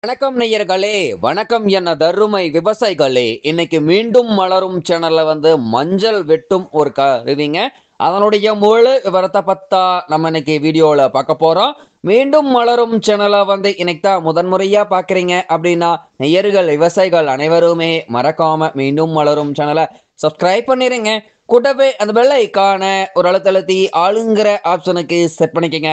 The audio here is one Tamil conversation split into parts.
வணக்கம் நேயர்களே, வணக்கம் என்ன தருமை விவசாயிகளே. இன்னைக்கு மீண்டும் மலரும் சேனல்ல மஞ்சள் வெட்டும் ஒரு கருவிங்க. அதனுடைய முழு விவரத்தை பத்தா நம்ம இன்னைக்கு வீடியோல பார்க்க போறோம். மீண்டும் மலரும் சேனலை இன்னைக்கு தான் முதன்முறையா பாக்குறீங்க அப்படின்னா நேயர்கள் விவசாயிகள் அனைவருமே மறக்காம மீண்டும் மலரும் சேனலை சப்ஸ்கிரைப் பண்ணிருங்க. கூட்டவே அந்த பெல் ஐகான ஒரு அழுத்தழுத்தி ஆளுங்கிற ஆப்ஷனுக்கு செட் பண்ணிக்கங்க.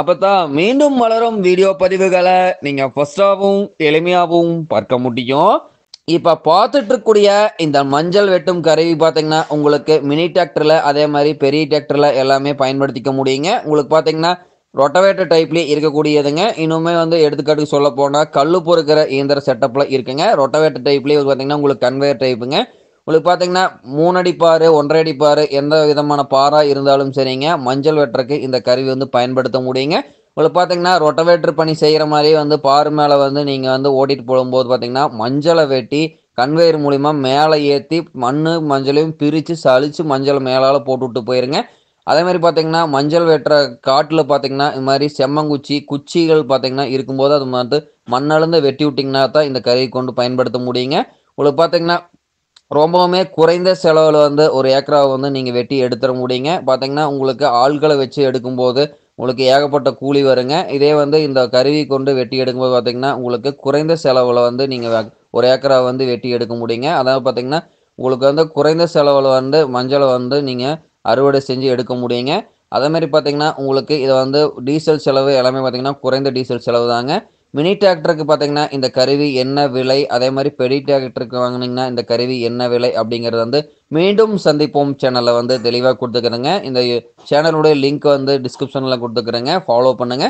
அப்பதான் மீண்டும் வளரும் வீடியோ பதிவுகளை நீங்க ஃபர்ஸ்டாவும் எளிமையாகவும் பார்க்க முடியும். இப்ப பார்த்துட்டு இருக்கக்கூடிய இந்த மஞ்சள் வெட்டும் கருவி பாத்தீங்கன்னா உங்களுக்கு மினி டிராக்டர்ல அதே மாதிரி பெரிய டிராக்டர்ல எல்லாமே பயன்படுத்திக்க முடியுங்க. உங்களுக்கு பாத்தீங்கன்னா ரொட்டவேட்டர் டைப்லயே இருக்கக்கூடியதுங்க. இன்னுமே எடுத்துக்காட்டுக்கு சொல்ல போனா கல்லு பொறுக்கிற இயந்திர செட்டப்ல இருக்குங்க. ரொட்டவேட்டர் டைப்லயே பாத்தீங்கன்னா உங்களுக்கு கன்வேயர் டைப்புங்க. உங்களுக்கு பார்த்தீங்கன்னா 3 அடி பாரு 1.5 அடி பாரு எந்த விதமான பாரா இருந்தாலும் சரிங்க, மஞ்சள் வெட்டுறதுக்கு இந்த கருவி பயன்படுத்த முடியுங்க. உங்களுக்கு பார்த்தீங்கன்னா ரொட்டவேட்டர் பணி செய்கிற மாதிரி பாரு மேலே நீங்கள் ஓட்டிட்டு போகும்போது பார்த்தீங்கன்னா மஞ்சளை வெட்டி கன்வேயர் மூலிமா மேலே ஏற்றி மண்ணு மஞ்சளையும் பிரித்து சலித்து மஞ்சள் மேலால் போட்டு விட்டு போயிருங்க. அதே மாதிரி பார்த்தீங்கன்னா மஞ்சள் வெட்டுற காட்டில் பார்த்தீங்கன்னா இது மாதிரி செம்மங்குச்சி குச்சிகள் பார்த்தீங்கன்னா இருக்கும்போது அது மண்ணளந்து வெட்டி விட்டிங்கன்னா தான் இந்த கருவி கொண்டு பயன்படுத்த முடியுங்க. உங்களுக்கு பார்த்தீங்கன்னா ரொம்பவுமே குறைந்த செலவில் ஒரு ஏக்கரா நீங்கள் வெட்டி எடுத்துட முடியுங்க. பார்த்தீங்கன்னா உங்களுக்கு ஆள்களை வச்சு எடுக்கும்போது உங்களுக்கு ஏகப்பட்ட கூலி வருங்க. இதே இந்த கருவி கொண்டு வெட்டி எடுக்கும்போது பார்த்தீங்கன்னா உங்களுக்கு குறைந்த செலவில் நீங்கள் ஒரு ஏக்கரா வெட்டி எடுக்க முடியுங்க. அதாவது பார்த்தீங்கன்னா உங்களுக்கு குறைந்த செலவில் மஞ்சளை நீங்கள் அறுவடை செஞ்சு எடுக்க முடியுங்க. அதே மாதிரி பார்த்தீங்கன்னா உங்களுக்கு இதை டீசல் செலவு எல்லாமே பார்த்தீங்கன்னா குறைந்த டீசல் செலவு தாங்க. மினி டிராக்டருக்கு பார்த்தீங்கன்னா இந்த கருவி என்ன விலை, அதே மாதிரி பெரிய டிராக்டருக்கு வாங்கினீங்கன்னா இந்த கருவி என்ன விலை அப்படிங்கிறது மீண்டும் சந்திப்போம் சேனலில் தெளிவாக கொடுத்துக்கிறேங்க. இந்த சேனலுடைய லிங்க் டிஸ்கிரிப்ஷனில் கொடுத்துக்கிறேங்க, ஃபாலோ பண்ணுங்க.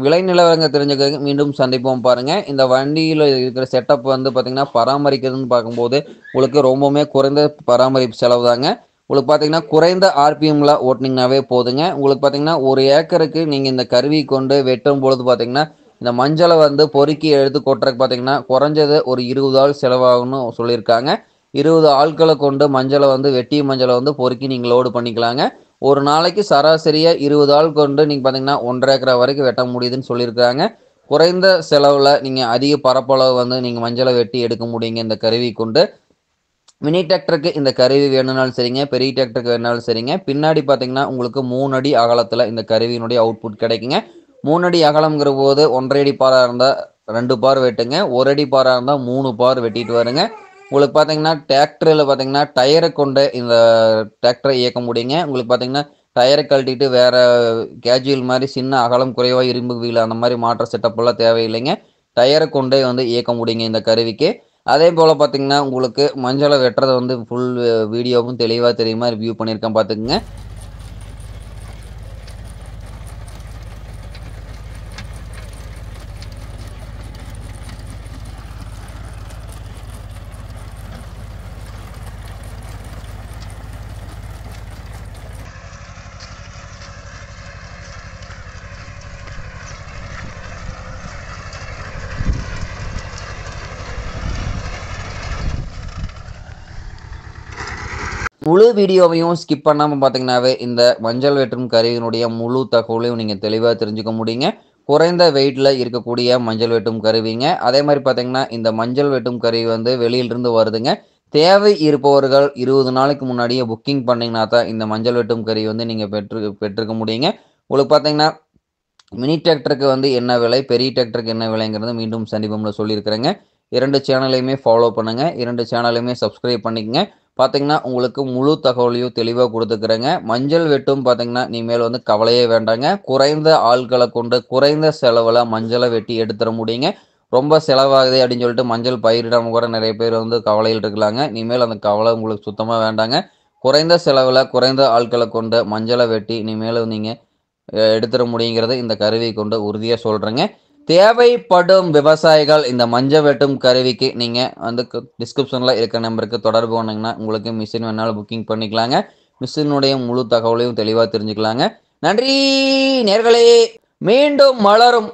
விலை நிலவரங்க தெரிஞ்சுக்கிறதுக்கு மீண்டும் சந்திப்போம் பாருங்க. இந்த வண்டியில் இருக்கிற செட்டப் பார்த்தீங்கன்னா பராமரிக்கிறதுன்னு பார்க்கும்போது உங்களுக்கு ரொம்பவுமே குறைந்த பராமரிப்பு செலவு தாங்க. உங்களுக்கு பார்த்தீங்கன்னா குறைந்த ஆர்பிஎம்ல ஓட்டினீங்கன்னாவே போதுங்க. உங்களுக்கு பார்த்தீங்கன்னா ஒரு ஏக்கருக்கு நீங்கள் இந்த கருவி கொண்டு வெட்டும் பொழுது பார்த்தீங்கன்னா இந்த மஞ்சளை பொறுக்கி எடுத்து கொட்டுறதுக்கு பார்த்தீங்கன்னா குறைஞ்சது ஒரு 20 ஆள் செலவாகும்னு சொல்லியிருக்காங்க. 20 ஆட்களை கொண்டு மஞ்சளை வெட்டி மஞ்சளை பொறுக்கி நீங்கள் லோடு பண்ணிக்கலாங்க. ஒரு நாளைக்கு சராசரியாக 20 ஆள் கொண்டு நீங்கள் பார்த்தீங்கன்னா 1.5 ஏக்கரா வரைக்கும் வெட்ட முடியுதுன்னு சொல்லியிருக்காங்க. குறைந்த செலவில் நீங்கள் அதிக பரப்பளவு நீங்கள் மஞ்சளை வெட்டி எடுக்க முடியுங்க இந்த கருவி கொண்டு. மினி டிராக்டருக்கு இந்த கருவி வேணும்னாலும் சரிங்க, பெரிய டிராக்டருக்கு வேணுனாலும் சரிங்க. பின்னாடி பார்த்தீங்கன்னா உங்களுக்கு 3 அடி அகலத்தில் இந்த கருவியினுடைய அவுட்புட் கிடைக்குங்க. 3 அடி அகலம்ங்கிற போது 1.5 அடி பாராக இருந்தால் 2 பார் வெட்டுங்க, 1 அடி பாராக இருந்தால் 3 பார் வெட்டிட்டு வருங்க. உங்களுக்கு பார்த்தீங்கன்னா டிராக்டரில் பார்த்தீங்கன்னா டயரை கொண்டு இந்த டிராக்டரை இயக்க முடியுங்க. உங்களுக்கு பார்த்தீங்கன்னா டயரை கழட்டிட்டு வேறு கேஜுவல் மாதிரி சின்ன அகலம் குறைவாக இரும்பு வீல் அந்த மாதிரி மாற்ற செட்டப்பெல்லாம் தேவையில்லைங்க. டயரை கொண்டே இயக்க முடியுங்க இந்த கருவிக்கு. அதே போல் பார்த்தீங்கன்னா உங்களுக்கு மஞ்சளை வெட்டுறதை ஃபுல் வீடியோவும் தெளிவாக தெரியுமா ரிவ்யூ பண்ணியிருக்கேன் பார்த்துக்குங்க. முழு வீடியோவையும் ஸ்கிப் பண்ணாமல் பார்த்தீங்கன்னாவே இந்த மஞ்சள் வெட்டும் கருவியினுடைய முழு தகவலையும் நீங்கள் தெளிவாக தெரிஞ்சுக்க முடியுங்க. குறைந்த வெயிட்டில் இருக்கக்கூடிய மஞ்சள் வெட்டும் கருவிங்க. அதே மாதிரி பார்த்தீங்கன்னா இந்த மஞ்சள் வெட்டும் கருவி வெளியிலிருந்து வருதுங்க. தேவை இருப்பவர்கள் 20 நாளைக்கு முன்னாடியே புக்கிங் பண்ணிங்கன்னா தான் இந்த மஞ்சள் வெட்டும் கருவி நீங்கள் பெற்றுக்க முடியுங்க. உங்களுக்கு பார்த்தீங்கன்னா மினி டிராக்டருக்கு என்ன விலை, பெரிய டிராக்டருக்கு என்ன விலைங்கிறது மீண்டும் சந்திப்போம்ல சொல்லியிருக்கிறேங்க. 2 சேனலையுமே ஃபாலோ பண்ணுங்கள், 2 சேனலையுமே சப்ஸ்கிரைப் பண்ணிக்கங்க. பார்த்தீங்கன்னா உங்களுக்கு முழு தகவலையும் தெளிவாக கொடுத்துக்கிறேங்க. மஞ்சள் வெட்டும் பார்த்தீங்கன்னா இனிமேல் கவலையே வேண்டாங்க. குறைந்த ஆட்களை கொண்டு குறைந்த செலவில் மஞ்சளை வெட்டி எடுத்துட முடியுங்க. ரொம்ப செலவாகுது அப்படின்னு சொல்லிட்டு மஞ்சள் பயிரிடாமல் கூட நிறைய பேர் கவலையில் இருக்கலாங்க. இனிமேல் அந்த கவலை உங்களுக்கு சுத்தமாக வேண்டாங்க. குறைந்த செலவில் குறைந்த ஆட்களை கொண்டு மஞ்சளை வெட்டி இனிமேல் நீங்கள் எடுத்துட முடியுங்கிறத இந்த கருவி கொண்டு உறுதியாக சொல்கிறேங்க. தேவைப்படும் விவசாயிகள் இந்த மஞ்சள் வெட்டும் கருவிக்கு நீங்கள் டிஸ்கிரிப்ஷனில் இருக்கிற நம்பருக்கு தொடர்பு கொண்டீங்கன்னா உங்களுக்கு மிஷின் வேணாலும் புக்கிங் பண்ணிக்கலாங்க. மிஷினுடைய முழு தகவலையும் தெளிவாக தெரிஞ்சுக்கலாங்க. நன்றி நேர்களே, மீண்டும் மலரும்